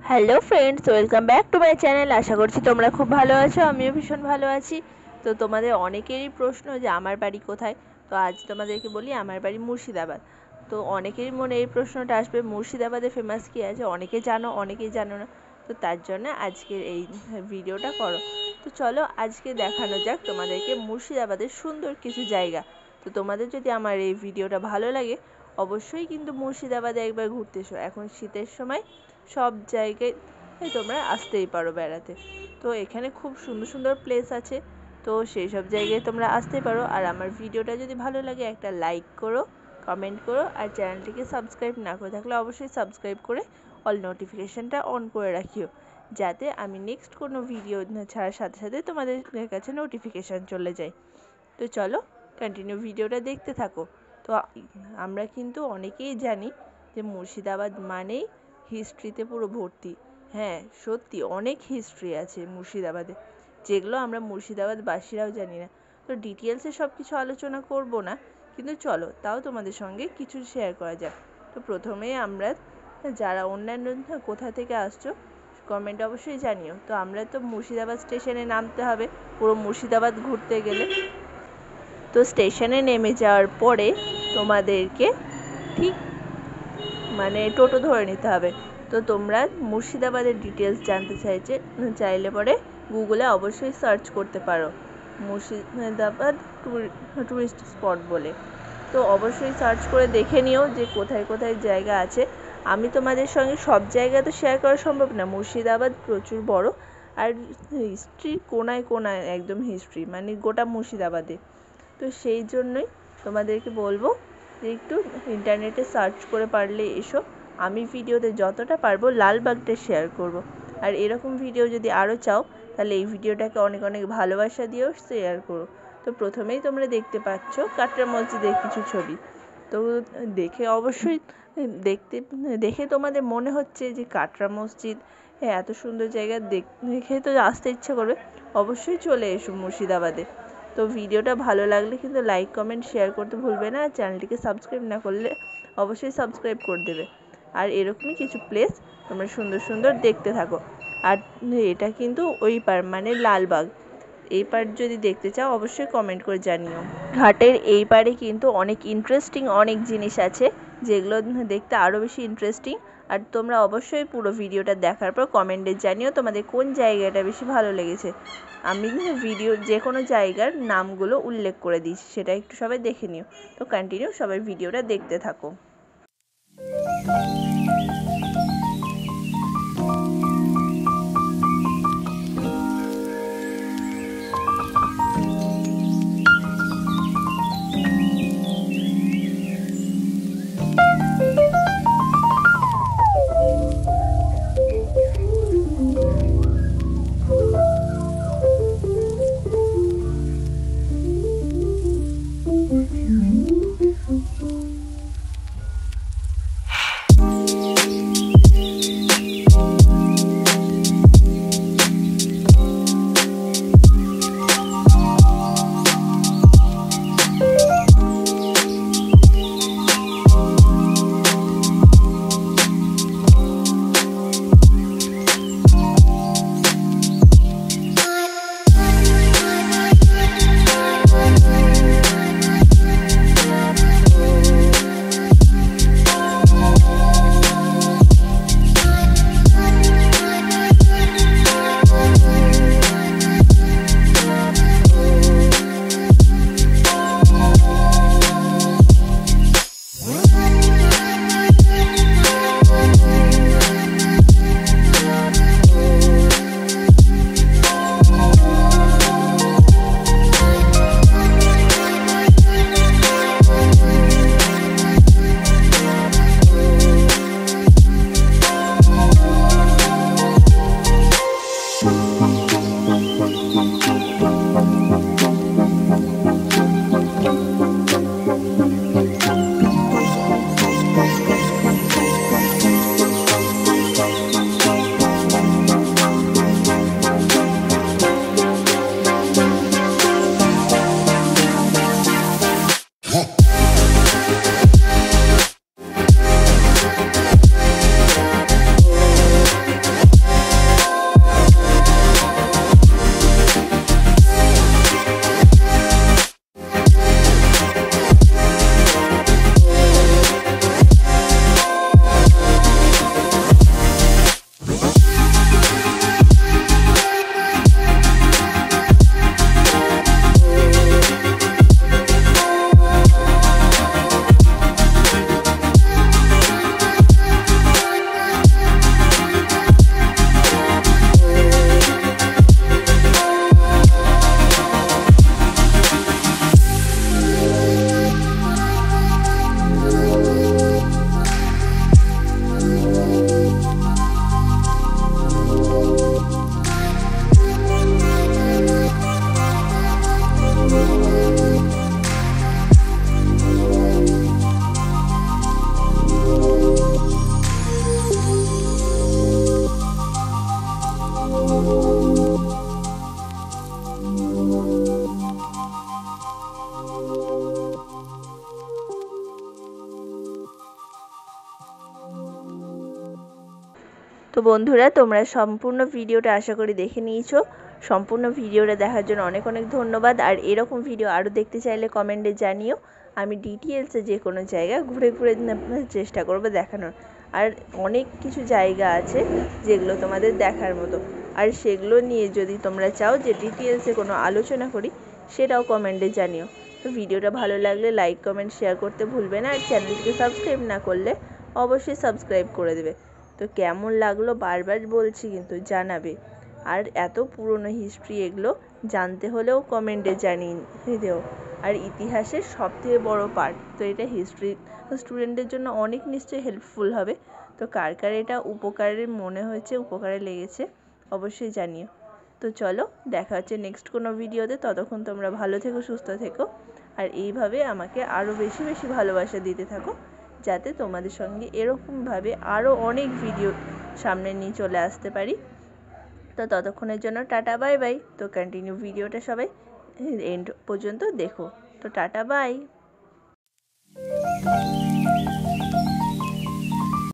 Hello friends, welcome back to my channel. আশা করছি তোমরা খুব ভালো আছো, আমিও ভীষণ ভালো আছি। তো তোমাদের অনেকেরই প্রশ্ন যে আমার বাড়ি কোথায়। তো আজ তোমাদেরকে বলি আমার বাড়ি মুর্শিদাবাদ। তো অনেকেরই মনে এই প্রশ্নটা আসবে, মুর্শিদাবাদে ফেমাস কী আছে, অনেকে জানো অনেকেই জানো না। তো তার জন্য আজকের এই ভিডিওটা করো। তো চলো আজকে দেখানো যাক তোমাদেরকে মুর্শিদাবাদের সুন্দর কিছু জায়গা। তো তোমাদের যদি আমার এই ভিডিওটা ভালো লাগে অবশ্যই কিন্তু মুর্শিদাবাদে একবার ঘুরতে এসো। এখন শীতের সময় সব জায়গায় তোমরা আসতেই পারো বেড়াতে। তো এখানে খুব সুন্দর সুন্দর প্লেস আছে, তো সেই সব জায়গায় তোমরা আসতে পারো। আর আমার ভিডিওটা যদি ভালো লাগে একটা লাইক করো, কমেন্ট করো, আর চ্যানেলটিকে সাবস্ক্রাইব না করে থাকলে অবশ্যই সাবস্ক্রাইব করে অল নোটিফিকেশানটা অন করে রাখিও, যাতে আমি নেক্সট কোনো ভিডিও ছাড়ার সাথে সাথে তোমাদের কাছে নোটিফিকেশান চলে যায়। তো চলো কন্টিনিউ ভিডিওটা দেখতে থাকো। তো আমরা কিন্তু অনেকেই জানি যে মুর্শিদাবাদ মানেই হিস্ট্রিতে পুরো ভর্তি। হ্যাঁ, সত্যি অনেক হিস্ট্রি আছে মুর্শিদাবাদে, যেগুলো আমরা মুর্শিদাবাদবাসীরাও জানি না। তো ডিটেলসে সব কিছু আলোচনা করব না, কিন্তু চলো তাও তোমাদের সঙ্গে কিছু শেয়ার করা যাক। তো প্রথমেই আমরা, যারা অন্যান্য কোথা থেকে আসছো কমেন্ট অবশ্যই জানিও। তো আমরা তো মুর্শিদাবাদ স্টেশনে নামতে হবে পুরো মুর্শিদাবাদ ঘুরতে গেলে। তো স্টেশনে নেমে যাওয়ার পরে তোমাদেরকে ঠিক টোটো ধরে নিতে হবে। তো তোমরা মুর্শিদাবাদের ডিটেলস জানতে চাইলে পরে গুগলে অবশ্যই সার্চ করতে পারো মুর্শিদাবাদ ট্যুরিস্ট স্পট বলে। তো অবশ্যই সার্চ করে দেখে নিও যে কোথায় কোথায় জায়গা আছে। আমি তোমাদের সঙ্গে সব জায়গা তো শেয়ার করা সম্ভব না, মুর্শিদাবাদ প্রচুর বড়, আর হিস্ট্রির কোনায় কোনায় একদম হিস্ট্রি, গোটা মুর্শিদাবাদে। তো সেই জন্যই তোমাদেরকে বলবো যে একটু ইন্টারনেটে সার্চ করে পারলে এসো। আমি ভিডিওতে যতটা পারবো লালবাগটা শেয়ার করব। আর এরকম ভিডিও যদি আরও চাও তাহলে এই ভিডিওটাকে অনেক অনেক ভালোবাসা দিয়েও শেয়ার করো। তো প্রথমেই তোমরা দেখতে পাচ্ছ কাটরা মসজিদের কিছু ছবি। তো দেখে অবশ্যই দেখে তোমাদের মনে হচ্ছে যে কাটরা মসজিদ, হ্যাঁ এত সুন্দর জায়গা দেখে তো আসতে ইচ্ছে করবে। অবশ্যই চলে এসো মুর্শিদাবাদে। তো ভিডিওটা ভালো লাগলে কিন্তু লাইক কমেন্ট শেয়ার করতে ভুলবে না, আর চ্যানেলটিকে সাবস্ক্রাইব না করলে অবশ্যই সাবস্ক্রাইব করে দেবে। আর এরকমই কিছু প্লেস তোমরা সুন্দর সুন্দর দেখতে থাকো। আর এটা কিন্তু ওই পার লালবাগ, এই পার যদি দেখতে চাও অবশ্যই কমেন্ট করে জানিও। ঘাটের এই পারে কিন্তু অনেক ইন্টারেস্টিং অনেক জিনিস আছে, যেগুলো দেখতে আরও বেশি ইন্টারেস্টিং। আর তোমরা অবশ্যই পুরো ভিডিওটা দেখার পর কমেন্টে জানিও তোমাদের কোন জায়গাটা বেশি ভালো লেগেছে। আমি ভিডিও যে কোনো জায়গার নামগুলো উল্লেখ করে দিচ্ছি, সেটা একটু সবাই দেখে নিও। তো কন্টিনিউ সবাই ভিডিওটা দেখতে থাকো। তো বন্ধুরা, তোমরা সম্পূর্ণ ভিডিওটা আশা করি দেখে নিয়েছো। সম্পূর্ণ ভিডিওটা দেখার জন্য অনেক অনেক ধন্যবাদ। আর এরকম ভিডিও আরও দেখতে চাইলে কমেন্টে জানিও। আমি ডিটেলসে যে কোনো জায়গা ঘুরে ঘুরে চেষ্টা করব দেখানোর। আর অনেক কিছু জায়গা আছে যেগুলো তোমাদের দেখার মতো, আর সেগুলো নিয়ে যদি তোমরা চাও যে ডিটেলসে কোনো আলোচনা করি, সেটাও কমেন্টে জানিও। তো ভিডিওটা ভালো লাগলে লাইক কমেন্ট শেয়ার করতে ভুলবে না। আর চ্যানেলটিকে সাবস্ক্রাইব না করলে অবশ্যই সাবস্ক্রাইব করে দেবে। তো কেমন লাগলো বারবার বলছি, কিন্তু জানাবে। আর এত পুরনো হিস্ট্রি এগুলো জানতে হলেও কমেন্টে জানিয়ে দিও। আর ইতিহাসের সবথেকে বড় পার্ট, তো এটা হিস্ট্রি স্টুডেন্টের জন্য অনেক নিশ্চয়ই হেল্পফুল হবে। তো কার কার এটা উপকারের মনে হয়েছে, উপকারে লেগেছে, অবশ্যই জানিও। তো চলো, দেখা হচ্ছে নেক্সট কোনো ভিডিওতে। ততক্ষণ তোমরা ভালো থেকো, সুস্থ থেকো, আর এইভাবে আমাকে আরও বেশি বেশি ভালোবাসা দিতে থাকো, যাতে তোমাদের সঙ্গে এরকমভাবে আরও অনেক ভিডিও সামনে নিয়ে চলে আসতে পারি। তো ততক্ষণের জন্য টাটা বাই বাই। তো কন্টিনিউ ভিডিওটা সবাই এন্ড পর্যন্ত দেখো। তো টাটা বাই।